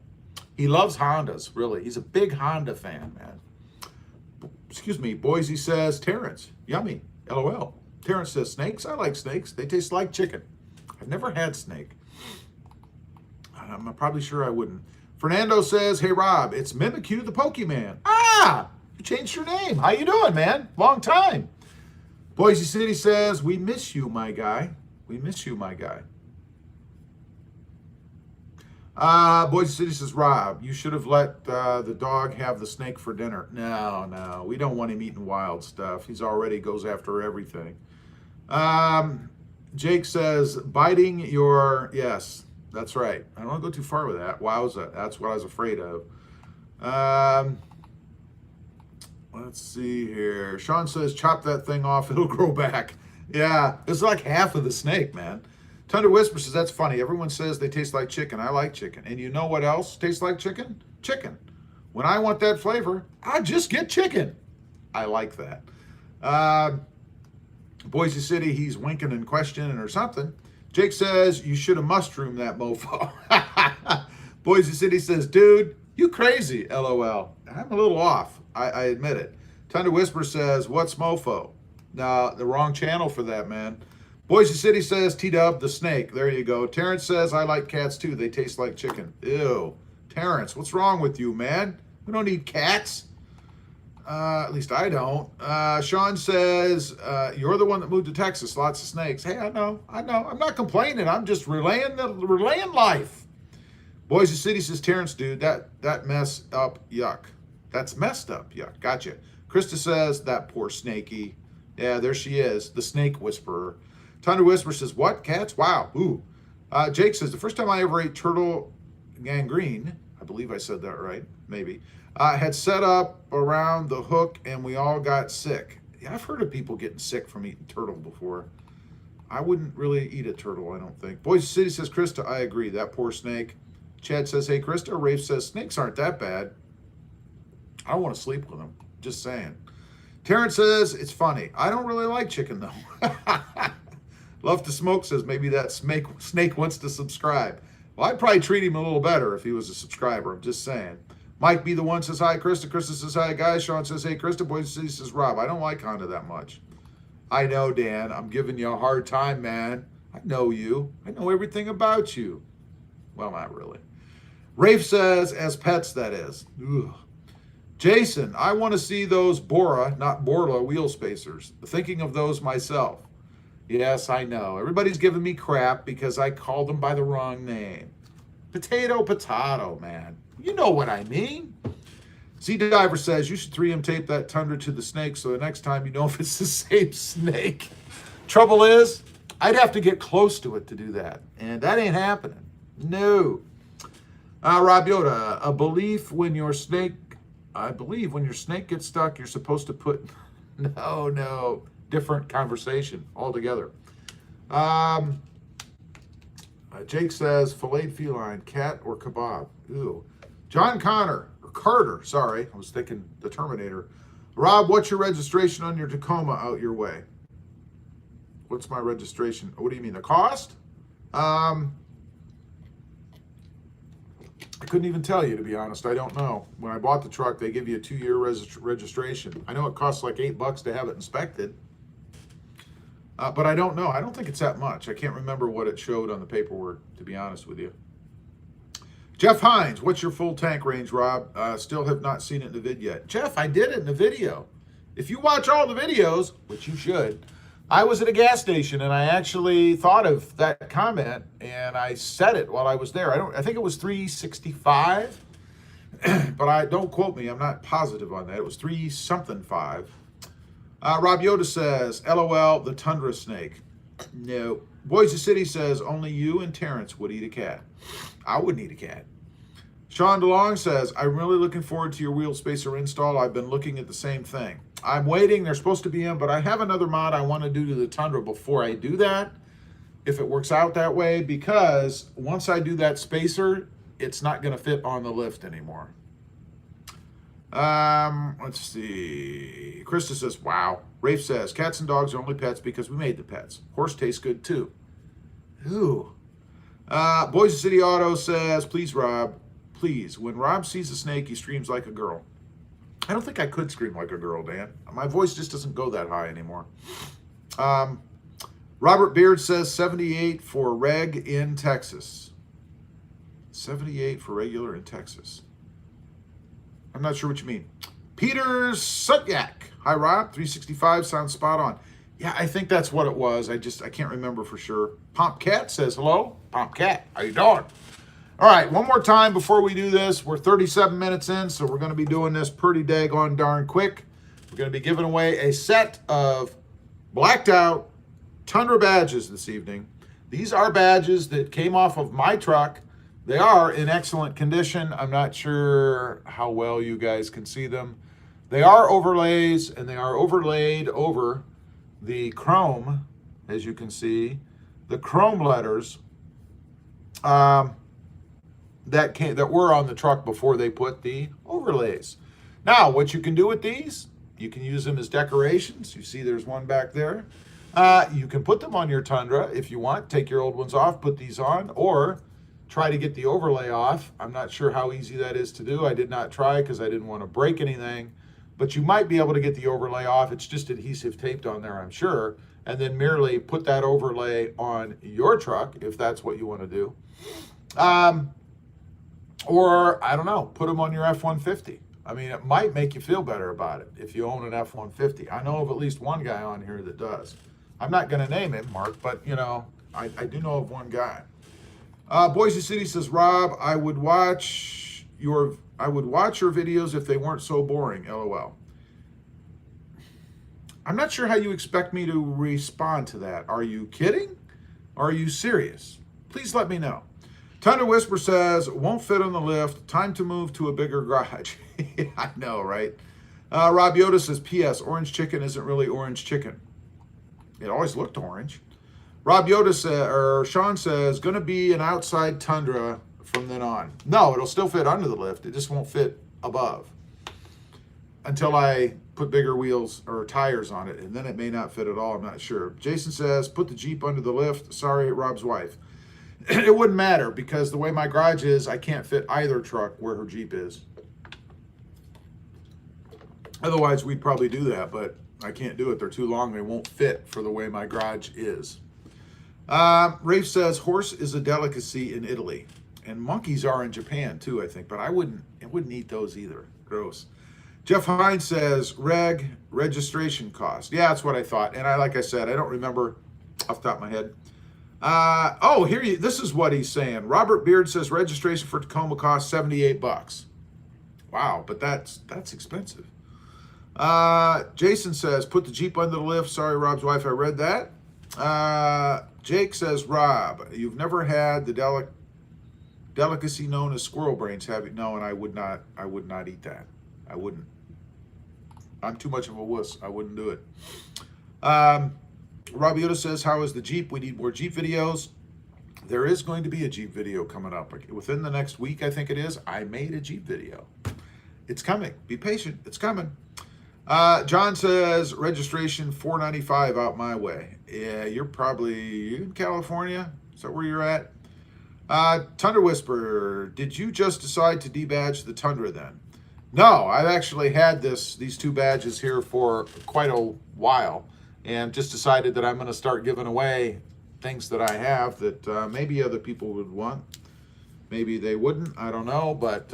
He loves Hondas, really. He's a big Honda fan, man. Excuse me. Boise says, Terrence, yummy, LOL. Terrence says, snakes? I like snakes. They taste like chicken. I've never had snake. I'm probably sure I wouldn't. Fernando says, hey, Rob, it's Mimikyu the Pokemon. Ah, you changed your name. How you doing, man? Long time. Boise City says, we miss you, my guy. We miss you, my guy. Boise City says, Rob, you should have let the dog have the snake for dinner. No, we don't want him eating wild stuff. He's already goes after everything. Jake says, biting your, yes. That's right. I don't want to go too far with that. Wowza. That's what I was afraid of. Let's see here. Sean says, chop that thing off. It'll grow back. Yeah, it's like half of the snake, man. Tundra Whisper says, that's funny. Everyone says they taste like chicken. I like chicken. And you know what else tastes like chicken? Chicken. When I want that flavor, I just get chicken. I like that. Boise City, he's winking and questioning or something. Jake says, you should have mushroomed that mofo. Boise City says, dude, you crazy, LOL. I'm a little off. I admit it. Tundra Whisper says, what's mofo? No, the wrong channel for that, man. Boise City says, T-Dub, the snake. There you go. Terrence says, I like cats too. They taste like chicken. Ew. Terrence, what's wrong with you, man? We don't eat cats. At least I don't. Sean says, you're the one that moved to Texas. Lots of snakes. Hey, I know. I'm not complaining. I'm just relaying life. Boise City says, Terrence, dude, that mess up, yuck. That's messed up, yuck. Gotcha. Krista says, that poor snakey. Yeah, there she is, the snake whisperer. Tundra Whisper says, what, cats? Wow. Ooh. Jake says, the first time I ever ate turtle gangrene, I believe I said that right, maybe, had set up around the hook and we all got sick. Yeah, I've heard of people getting sick from eating turtle before. I wouldn't really eat a turtle, I don't think. Boise City says, Krista, I agree. That poor snake. Chad says, hey, Krista. Rafe says, snakes aren't that bad. I don't want to sleep with them. Just saying. Terrence says, it's funny. I don't really like chicken, though. Love to Smoke says, maybe that snake wants to subscribe. Well, I'd probably treat him a little better if he was a subscriber. I'm just saying. Mike B. the one says, hi, Krista. Krista says, hi, guys. Sean says, hey, Krista. Boise City says, Rob, I don't like Honda that much. I know, Dan. I'm giving you a hard time, man. I know you. I know everything about you. Well, not really. Rafe says, as pets, that is. Ugh. Jason, I want to see those Bora, not Borla, wheel spacers. Thinking of those myself. Yes, I know. Everybody's giving me crap because I called them by the wrong name. Potato, man. You know what I mean. Z Diver says, you should 3M tape that Tundra to the snake so the next time you know if it's the same snake. Trouble is, I'd have to get close to it to do that, and that ain't happening. No. Rob Yoda, I believe when your snake gets stuck, you're supposed to put, no, different conversation altogether. Jake says, filleted feline, cat or kebab? Ooh. John Carter, sorry, I was thinking the Terminator. Rob, what's your registration on your Tacoma out your way? What's my registration? What do you mean, the cost? I couldn't even tell you, to be honest. I don't know. When I bought the truck, they give you a 2-year registration. I know it costs like $8 to have it inspected. But I don't know. I don't think it's that much. I can't remember what it showed on the paperwork, to be honest with you. Jeff Hines, what's your full tank range, Rob? Still have not seen it in the vid yet. Jeff, I did it in the video. If you watch all the videos, which you should, I was at a gas station and I actually thought of that comment and I said it while I was there. I think it was 365, but don't quote me. I'm not positive on that. It was 3-something-5. Rob Yoda says, LOL, the Tundra snake. No. Boise City says, only you and Terrence would eat a cat. I wouldn't eat a cat. Sean DeLong says, I'm really looking forward to your wheel spacer install. I've been looking at the same thing. I'm waiting. They're supposed to be in, but I have another mod I want to do to the Tundra before I do that, if it works out that way, because once I do that spacer, it's not going to fit on the lift anymore. Let's see. Krista says, wow. Rafe says, cats and dogs are only pets because we made the pets. Horse tastes good too. Ooh. Boise City Auto says, please, Rob, please. When Rob sees a snake, he screams like a girl. I don't think I could scream like a girl, Dan. My voice just doesn't go that high anymore. Robert Beard says 78 for reg in Texas. 78 for regular in Texas. I'm not sure what you mean. Peter Sutyak. Hi, Rob. 365 sounds spot on. Yeah, I think that's what it was. I can't remember for sure. Pomp Cat says hello. Pomp Cat, how you doing? All right, one more time before we do this. We're 37 minutes in, so we're going to be doing this pretty daggone darn quick. We're going to be giving away a set of blacked out Tundra badges this evening. These are badges that came off of my truck. They are in excellent condition. I'm not sure how well you guys can see them. They are overlays, and they are overlaid over the chrome, as you can see, the chrome letters that were on the truck before they put the overlays. Now, what you can do with these, you can use them as decorations. You see there's one back there. You can put them on your Tundra if you want. Take your old ones off, put these on, or try to get the overlay off. I'm not sure how easy that is to do. I did not try because I didn't want to break anything, but you might be able to get the overlay off. It's just adhesive taped on there, I'm sure, and then merely put that overlay on your truck if that's what you want to do. Or, I don't know, put them on your F-150. I mean, it might make you feel better about it if you own an F-150. I know of at least one guy on here that does. I'm not going to name him, Mark, but, you know, I do know of one guy. Boise City says, Rob, I would watch your videos if they weren't so boring, LOL. I'm not sure how you expect me to respond to that. Are you kidding? Or are you serious? Please let me know. Thunder Whisper says, won't fit on the lift. Time to move to a bigger garage. I know, right? Rob Yoda says, P.S. Orange chicken isn't really orange chicken. It always looked orange. Rob Yoda says, or Sean says, going to be an outside Tundra from then on. No, it'll still fit under the lift. It just won't fit above until I put bigger wheels or tires on it, and then it may not fit at all. I'm not sure. Jason says, put the Jeep under the lift. Sorry, Rob's wife. It wouldn't matter because the way my garage is, I can't fit either truck where her Jeep is. Otherwise, we'd probably do that, but I can't do it. They're too long. They won't fit for the way my garage is. Rafe says, horse is a delicacy in Italy. And monkeys are in Japan too, I think. But I wouldn't eat those either. Gross. Jeff Hines says, registration cost. Yeah, that's what I thought. And like I said, I don't remember off the top of my head. This is what he's saying. Robert Beard says registration for Tacoma costs $78. Wow, but that's expensive. Jason says, put the Jeep under the lift. Sorry, Rob's wife, I read that. Jake says, Rob, you've never had the delicacy known as squirrel brains, have you? No, and I would not eat that. I wouldn't. I'm too much of a wuss. I wouldn't do it. Robbie Yoda says, how is the Jeep? We need more Jeep videos. There is going to be a Jeep video coming up. Within the next week, I think it is. I made a Jeep video. It's coming. Be patient. It's coming. John says, registration $4.95 out my way. Yeah, you're in California? Is that where you're at? Tundra Whisperer, did you just decide to debadge the Tundra then? No, I've actually had these two badges here for quite a while, and just decided that I'm going to start giving away things that I have that maybe other people would want. Maybe they wouldn't. I don't know, but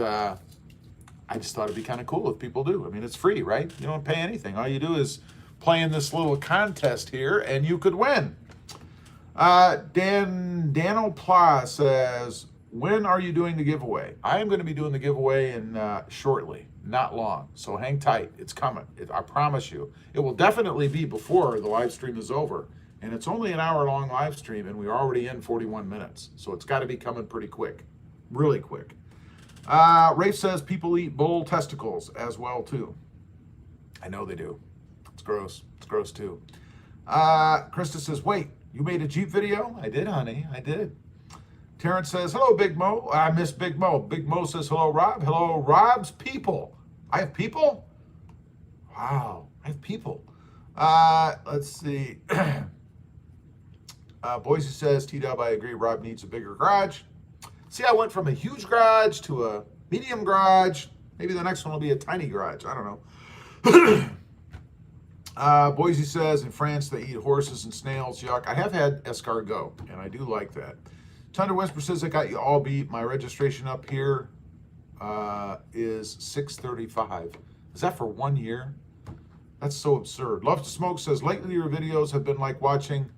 I just thought it'd be kind of cool if people do. I mean, it's free, right? You don't pay anything. All you do is play in this little contest here, and you could win. Daniel Pla says, when are you doing the giveaway? I am going to be doing the giveaway in shortly, not long. So hang tight. It's coming. I promise you. It will definitely be before the live stream is over. And it's only an hour-long live stream, and we're already in 41 minutes. So it's got to be coming pretty quick. Really quick. Rafe says people eat bull testicles as well, too. I know they do. It's gross. It's gross, too. Krista says, wait, you made a Jeep video? I did, honey. I did. Terrence says, hello, Big Mo. I miss Big Mo. Big Mo says, hello, Rob. Hello, Rob's people. I have people? Wow, I have people. Let's see. Boise says, T-Dub, I agree, Rob needs a bigger garage. See, I went from a huge garage to a medium garage. Maybe the next one will be a tiny garage. I don't know. Boise says, in France, they eat horses and snails. Yuck. I have had escargot, and I do like that. Tundra Whisper says, I got you all beat. My registration up here is $635. Is that for 1 year? That's so absurd. Love to Smoke says, lately your videos have been like watching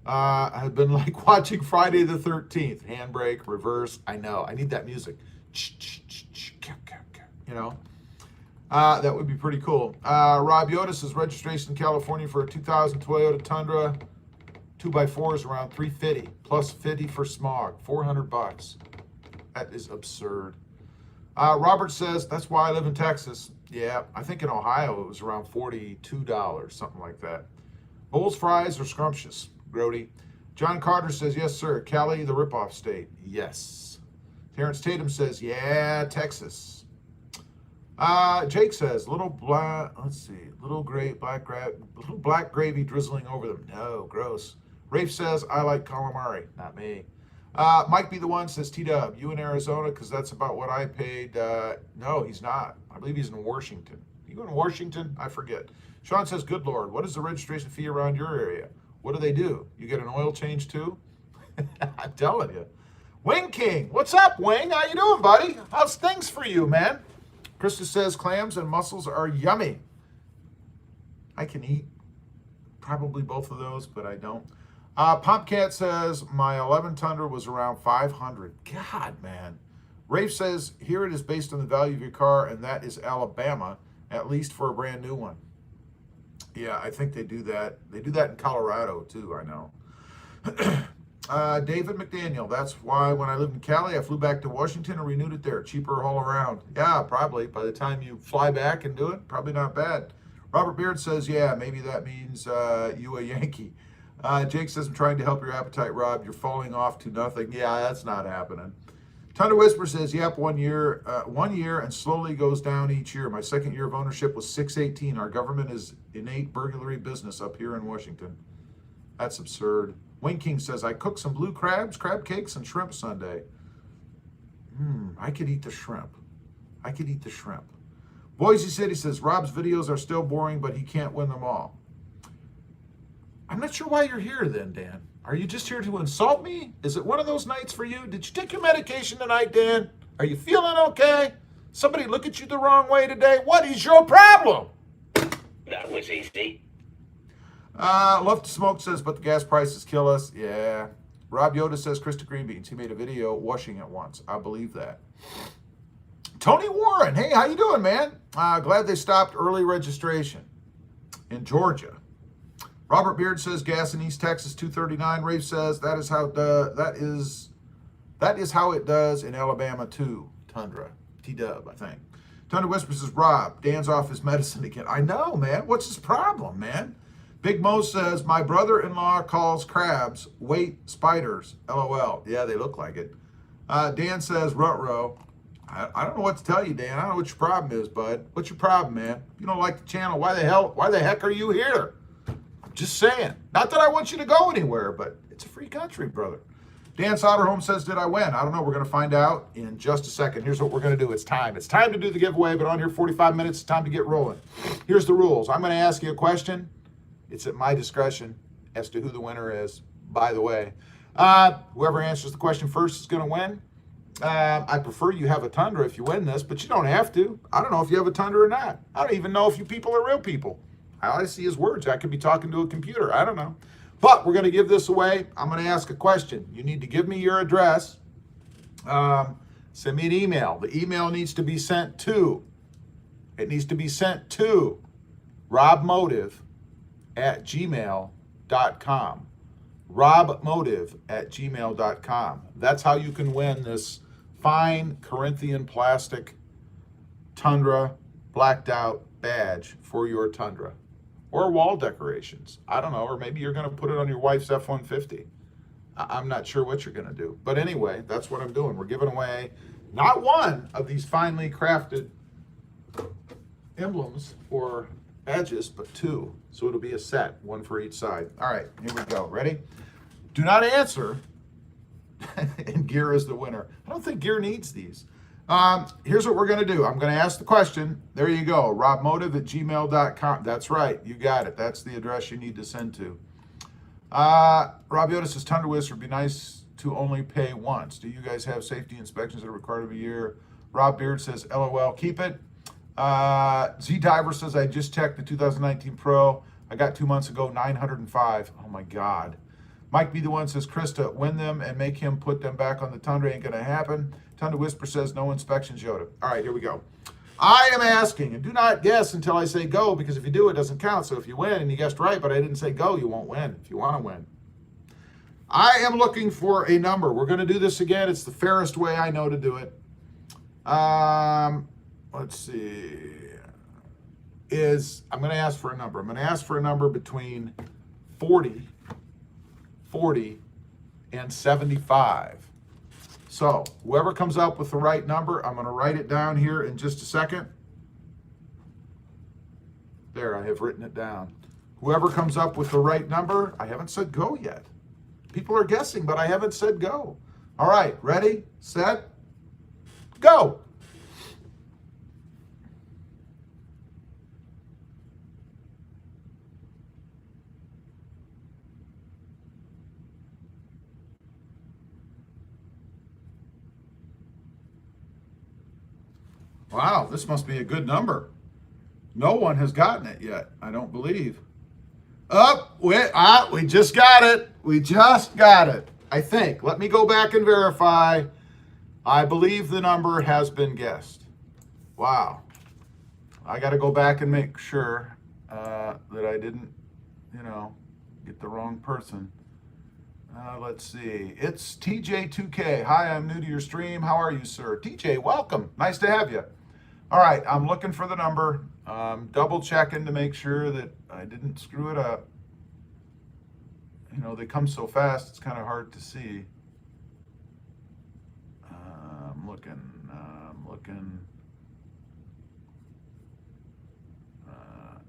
Friday the 13th. Handbrake, reverse. I know. I need that music. You know? That would be pretty cool. Rob Yoda says, registration in California for a 2000 Toyota Tundra 2x4 is around $350 plus 50 for smog. $400. That is absurd. Robert says, that's why I live in Texas. Yeah, I think in Ohio it was around $42, something like that. Bowls fries are scrumptious. Grody. John Carter says, yes, sir. Cali, the ripoff state. Yes. Terrence Tatum says, yeah, Texas. Jake says, little black gravy drizzling over them. No, gross. Rafe says, I like calamari. Not me. Mike Be The One says, T-Dub, you in Arizona? Because that's about what I paid. No, he's not. I believe he's in Washington. You go in Washington? I forget. Sean says, good Lord, what is the registration fee around your area? What do? You get an oil change too? I'm telling you. Wing King, what's up, Wing? How you doing, buddy? How's things for you, man? Krista says, clams and mussels are yummy. I can eat probably both of those, but I don't. Popcat says, my 11 Tundra was around $500. God, man. Rafe says, here it is based on the value of your car, and that is Alabama, at least for a brand new one. Yeah, I think they do that. They do that in Colorado, too, I know. David McDaniel, that's why when I lived in Cali, I flew back to Washington and renewed it there. Cheaper all around. Yeah, probably. By the time you fly back and do it, probably not bad. Robert Beard says, yeah, maybe that means you a Yankee. Jake says, I'm trying to help your appetite, Rob. You're falling off to nothing. Yeah, that's not happening. Tundra Whisper says, yep, 1 year and slowly goes down each year. My second year of ownership was 618. Our government is innate burglary business up here in Washington. That's absurd. Wing King says, I cooked some blue crabs, crab cakes, and shrimp Sunday. I could eat the shrimp. Boise City says, Rob's videos are still boring, but he can't win them all. I'm not sure why you're here then, Dan. Are you just here to insult me? Is it one of those nights for you? Did you take your medication tonight, Dan? Are you feeling okay? Somebody look at you the wrong way today? What is your problem? That was easy. Love to Smoke says, but the gas prices kill us. Yeah. Rob Yoda says, Krista Greenbeans. He made a video washing it once. I believe that. Tony Warren. Hey, how you doing, man? Glad they stopped early registration in Georgia. Robert Beard says gas in East Texas 239. Rafe says that is how it does in Alabama too. Tundra. T-Dub, I think. Tundra Whisper says, Rob, Dan's off his medicine again. I know, man. What's his problem, man? Big Mo says, my brother-in-law calls crabs weight spiders. LOL. Yeah, they look like it. Dan says, Ruh-roh. I don't know what to tell you, Dan. I don't know what your problem is, bud. What's your problem, man? If you don't like the channel, why the heck are you here? I'm just saying. Not that I want you to go anywhere, but it's a free country, brother. Dan Soderholm says, did I win? I don't know. We're going to find out in just a second. Here's what we're going to do. It's time. It's time to do the giveaway, but on here 45 minutes, it's time to get rolling. Here's the rules. I'm going to ask you a question. It's at my discretion as to who the winner is, by the way. Whoever answers the question first is going to win. I prefer you have a Tundra if you win this, but you don't have to. I don't know if you have a Tundra or not. I don't even know if you people are real people. All I see is words. I could be talking to a computer. I don't know. But we're going to give this away. I'm going to ask a question. You need to give me your address. Send me an email. The email needs to be sent to, robmotive@gmail.com. robmotive@gmail.com. That's how you can win this fine Corinthian plastic Tundra blacked out badge for your Tundra. Or wall decorations. I don't know, or maybe you're going to put it on your wife's F-150. I'm not sure what you're going to do. But anyway, that's what I'm doing. We're giving away not one of these finely crafted emblems or badges, but two. So it'll be a set, one for each side. All right, here we go. Ready? Do not answer, and Gear is the winner. I don't think Gear needs these. Here's what we're going to do. I'm going to ask the question. There you go. robmotive@gmail.com. That's right. You got it. That's the address you need to send to. Rob Yoda says, Tundra Whisper would be nice to only pay once. Do you guys have safety inspections that are required every year? Rob Beard says, LOL, keep it. Z Diver says, I just checked the 2019 Pro. I got 2 months ago, 905. Oh my God. Mike B. the One says, Krista, win them and make him put them back on the Tundra. Ain't going to happen. Tundra Whisper says, no inspections, Yoda. All right, here we go. I am asking, and do not guess until I say go, because if you do, it doesn't count. So if you win and you guessed right, but I didn't say go, you won't win if you want to win. I am looking for a number. We're going to do this again. It's the fairest way I know to do it. Let's see. I'm going to ask for a number. I'm going to ask for a number between 40, and 75. So whoever comes up with the right number, I'm going to write it down here in just a second. There, I have written it down. Whoever comes up with the right number, I haven't said go yet. People are guessing, but I haven't said go. All right, ready, set, go. Wow, this must be a good number. No one has gotten it yet, I don't believe. We just got it. We just got it, I think. Let me go back and verify. I believe the number has been guessed. Wow. I got to go back and make sure that I didn't, get the wrong person. Let's see. It's TJ2K. Hi, I'm new to your stream. How are you, sir? TJ, welcome. Nice to have you. All right, I'm looking for the number. Double checking to make sure that I didn't screw it up. They come so fast, it's kind of hard to see. I'm looking.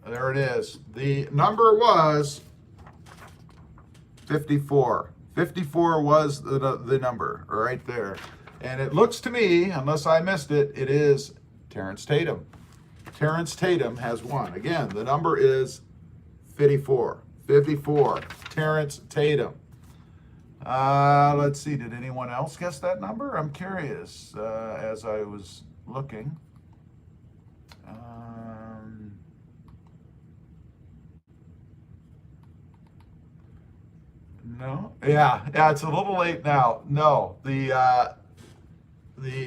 There it is. The number was 54. 54 was the number right there. And it looks to me, unless I missed it, it is Terrence Tatum. Terrence Tatum has won. Again, the number is 54. 54. Terrence Tatum. Let's see. Did anyone else guess that number? I'm curious as I was looking. No. Yeah, it's a little late now. No, the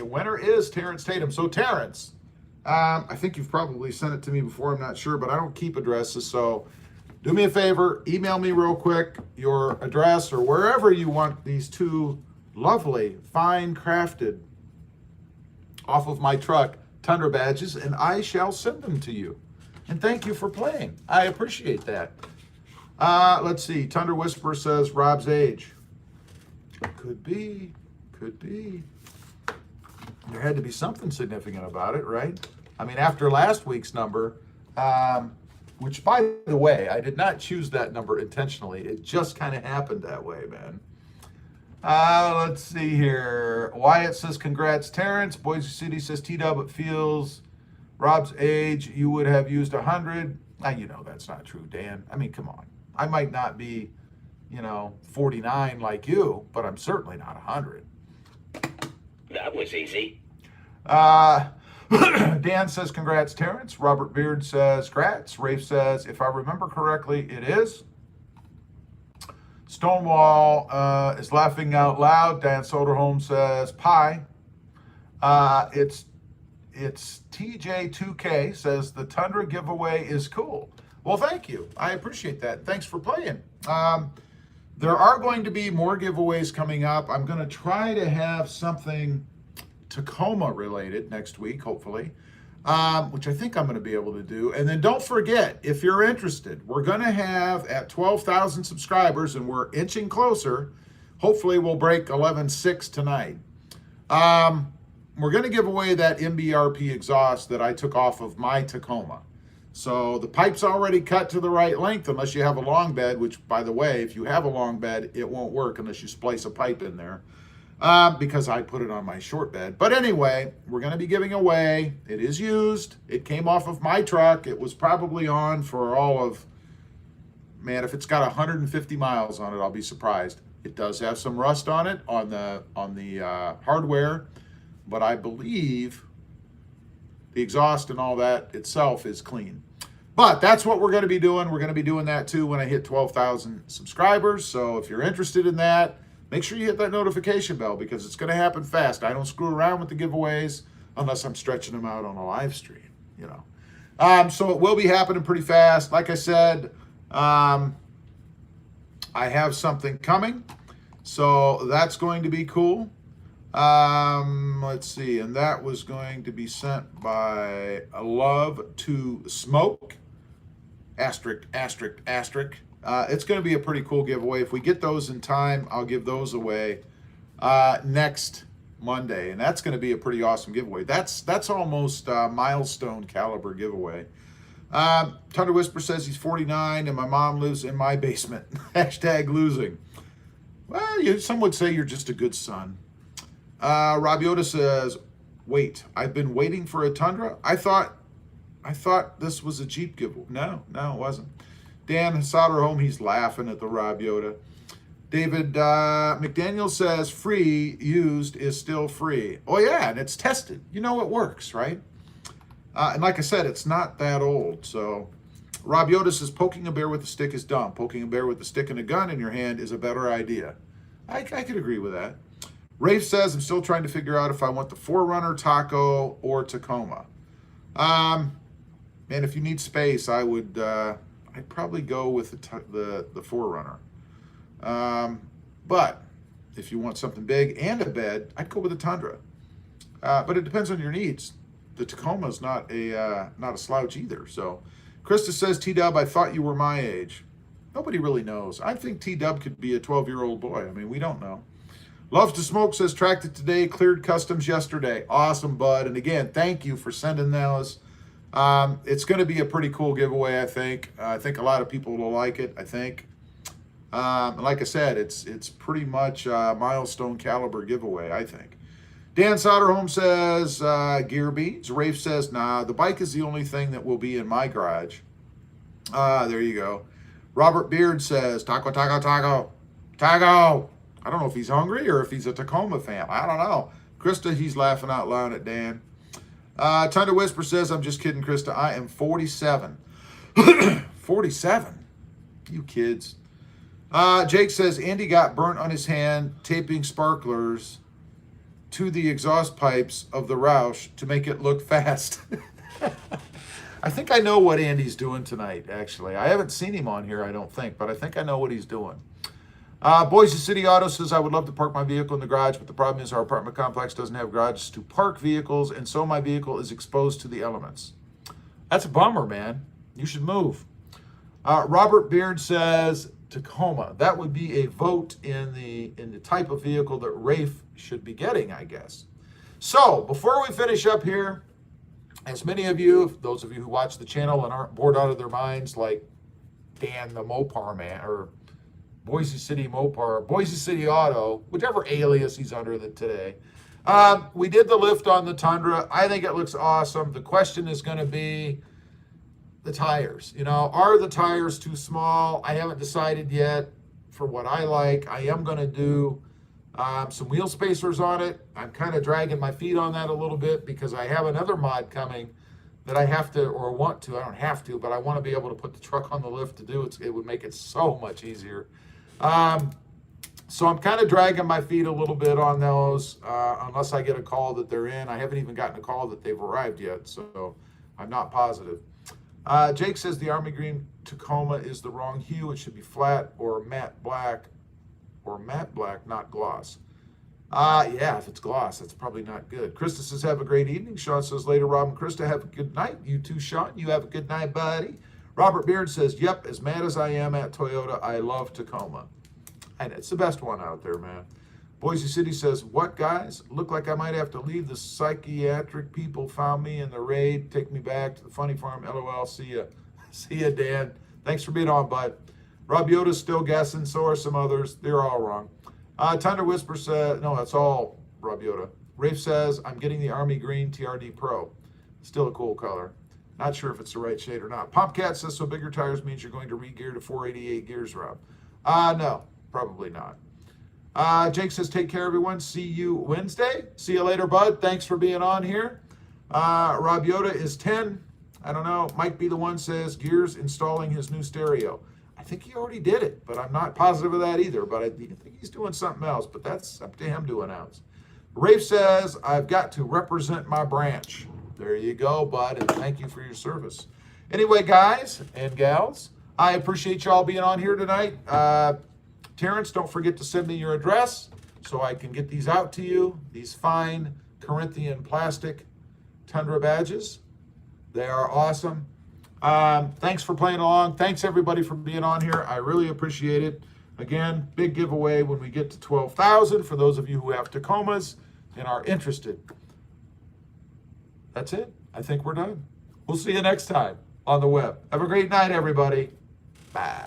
winner is Terrence Tatum. So Terrence, I think you've probably sent it to me before. I'm not sure, but I don't keep addresses, so Do me a favor, email me real quick your address or wherever you want these two lovely, fine crafted, off of my truck Tundra badges, and I shall send them to you. And thank you for playing. I appreciate that. Let's see. Tundra Whisperer says Rob's age. Could be. Could be. There had to be something significant about it, right? I mean, after last week's number, which, by the way, I did not choose that number intentionally. It just kind of happened that way, man. Let's see here. Wyatt says, congrats, Terrence. Boise City says, T-Dub, it feels Rob's age, you would have used 100. You know that's not true, Dan. I mean, come on. I might not be, 49 like you, but I'm certainly not 100. That was easy. Dan says, congrats, Terrence. Robert Beard says, grats. Rafe says, if I remember correctly, it is. Stonewall is laughing out loud. Dan Soderholm says, pie. It's TJ2K says, the Tundra giveaway is cool. Well, thank you. I appreciate that. Thanks for playing. There are going to be more giveaways coming up. I'm going to try to have something Tacoma related next week, hopefully, which I think I'm going to be able to do. And then don't forget, if you're interested, we're going to have at 12,000 subscribers, and we're inching closer. Hopefully we'll break 11.6 tonight. We're going to give away that MBRP exhaust that I took off of my Tacoma. So the pipe's already cut to the right length, unless you have a long bed, which, by the way, if you have a long bed, it won't work unless you splice a pipe in there. Because I put it on my short bed. But anyway, we're going to be giving away. It is used. It came off of my truck. It was probably on for all of, man, if it's got 150 miles on it, I'll be surprised. It does have some rust on it, on the hardware, but I believe the exhaust and all that itself is clean. But that's what we're going to be doing. We're going to be doing that too when I hit 12,000 subscribers. So if you're interested in that, make sure you hit that notification bell, because it's going to happen fast. I don't screw around with the giveaways unless I'm stretching them out on a live stream, So it will be happening pretty fast. Like I said, I have something coming, so that's going to be cool. Let's see, and that was going to be sent by Love to Smoke, asterisk, asterisk, asterisk. It's going to be a pretty cool giveaway. If we get those in time, I'll give those away next Monday, and that's going to be a pretty awesome giveaway. That's almost milestone caliber giveaway. Tundra Whisper says he's 49 and my mom lives in my basement. Hashtag losing. Well, some would say you're just a good son. Rob Yoda says, wait, I've been waiting for a Tundra? I thought this was a Jeep giveaway. No, it wasn't. Dan Soderholm, he's laughing at the Rob Yoda. David McDaniel says, free used is still free. Oh, yeah, and it's tested. It works, right? And like I said, it's not that old. So Rob Yoda says, poking a bear with a stick is dumb. Poking a bear with a stick and a gun in your hand is a better idea. I could agree with that. Rafe says, I'm still trying to figure out if I want the 4Runner, Taco, or Tacoma. Man, if you need space, I'd probably go with the 4Runner. But if you want something big and a bed, I'd go with the Tundra. But it depends on your needs. The Tacoma's not a slouch either. So Krista says, T-Dub, I thought you were my age. Nobody really knows. I think T-Dub could be a 12-year-old boy. I mean, we don't know. Loves to Smoke says, tracked it today, cleared customs yesterday. Awesome, bud. And again, thank you for sending those. It's going to be a pretty cool giveaway, I think. I think a lot of people will like it, I think. Like I said, it's pretty much a milestone caliber giveaway, I think. Dan Soderholm says, gear beads. Rafe says, nah, the bike is the only thing that will be in my garage. There you go. Robert Beard says, taco, taco, taco, taco. I don't know if he's hungry or if he's a Tacoma fan. I don't know. Krista, he's laughing out loud at Dan. Tundra Whisper says, I'm just kidding, Krista. I am 47. 47? You kids. Jake says, Andy got burnt on his hand taping sparklers to the exhaust pipes of the Roush to make it look fast. I think I know what Andy's doing tonight, actually. I haven't seen him on here, I don't think, but I think I know what he's doing. Boise City Auto says, I would love to park my vehicle in the garage, but the problem is our apartment complex doesn't have garages to park vehicles, and so my vehicle is exposed to the elements. That's a bummer, man. You should move. Robert Beard says, Tacoma. That would be a vote in the type of vehicle that Rafe should be getting, I guess. So, before we finish up here, as many of you, those of you who watch the channel and aren't bored out of their minds, like Dan the Mopar man, or Boise City Mopar, Boise City Auto, whichever alias he's under today. We did the lift on the Tundra. I think it looks awesome. The question is going to be the tires. You know, are the tires too small? I haven't decided yet for what I like. I am going to do some wheel spacers on it. I'm kind of dragging my feet on that a little bit because I have another mod coming that I have to, or want to, I don't have to, but I want to be able to put the truck on the lift to do it. It would make it so much easier. So I'm kind of dragging my feet a little bit on those, unless I get a call that they're in. I haven't even gotten a call that they've arrived yet, so I'm not positive. Jake says the Army Green Tacoma is the wrong hue. It should be flat or matte black, not gloss. Yeah, if it's gloss, that's probably not good. Krista says, have a great evening. Sean says, later, Rob and Krista, have a good night. You too, Sean. You have a good night, buddy. Robert Beard says, yep, as mad as I am at Toyota, I love Tacoma. And it's the best one out there, man. Boise City says, what, guys? Look like I might have to leave. The psychiatric people found me in the raid. Take me back to the funny farm. LOL. See ya. See ya, Dan. Thanks for being on, bud. Rob Yoda's still guessing. So are some others. They're all wrong. Tundra Whisper says, no, that's all Rob Yoda. Rafe says, I'm getting the Army Green TRD Pro. Still a cool color. Not sure if it's the right shade or not. Popcat says, so bigger tires means you're going to re-gear to 488 gears, Rob. No, probably not. Jake says, take care, everyone. See you Wednesday. See you later, bud. Thanks for being on here. Rob Yoda is 10. I don't know. Mike Be the One says, Gears installing his new stereo. I think he already did it, but I'm not positive of that either. But I think he's doing something else, but that's up to him to announce. Rafe says, I've got to represent my branch. There you go, bud, and thank you for your service. Anyway, guys and gals, I appreciate y'all being on here tonight. Terrence, don't forget to send me your address so I can get these out to you. These fine Corinthian plastic Tundra badges. They are awesome. Thanks for playing along. Thanks, everybody, for being on here. I really appreciate it. Again, big giveaway when we get to 12,000 for those of you who have Tacomas and are interested. That's it. I think we're done. We'll see you next time on the web. Have a great night, everybody. Bye.